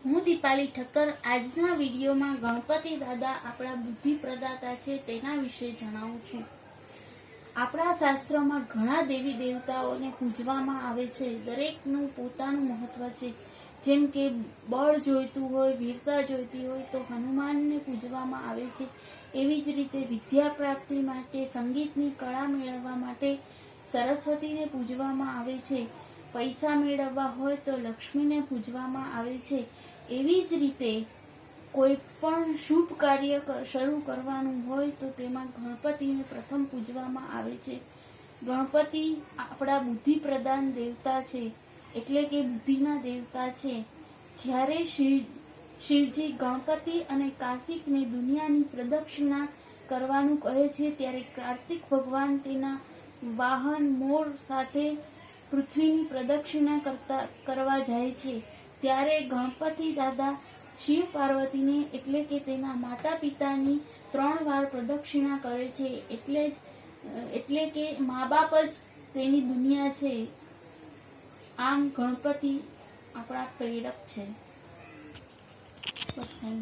હું દીપાલી ઠક્કર આજના વિડીયોમાં ગણપતિ દાદા આપણા બુદ્ધિ પ્રદાતા છે તેના વિશે જણાવું છું। આપણા શાસ્ત્રોમાં ઘણા દેવી દેવતાઓને પૂજવામાં આવે છે। દરેકનું પોતાનું મહત્વ છે। જેમ કે બળ જોઈતું હોય, વીરતા જોઈતી હોય તો હનુમાનને પૂજવામાં આવે છે। એવી જ રીતે વિદ્યા પ્રાપ્તિ માટે, સંગીતની કળા મેળવવા માટે સરસ્વતીને પૂજવામાં આવે છે। પૈસા મેળવવા હોય તો લક્ષ્મીને પૂજવામાં આવે છે। એવી જ રીતે કોઈ પણ શુભ કાર્ય શરૂ કરવાનું હોય તો તેમાં ગણપતિને પ્રથમ પૂજવામાં આવે છે। ગણપતિ આપણા બુદ્ધિ પ્રદાન દેવતા છે, એટલે કે બુદ્ધિના દેવતા છે। જ્યારે શિવજી ગણપતિ અને કાર્તિકને દુનિયાની પ્રદક્ષિણા કરવાનું કહે છે ત્યારે કાર્તિક ભગવાન તેના વાહન મોર સાથે પૃથ્વીની પ્રદક્ષિણા કરવા જાય છે। ત્યારે ગણપતિ દાદા શિવ પાર્વતીને એટલે કે તેના માતા પિતાની 3 વાર પ્રદક્ષિણા કરે છે। એટલે કે મા બાપ જ તેની દુનિયા છે। આમ ગણપતિ આપણા પ્રેરક છે। બસ થેન્ક યુ।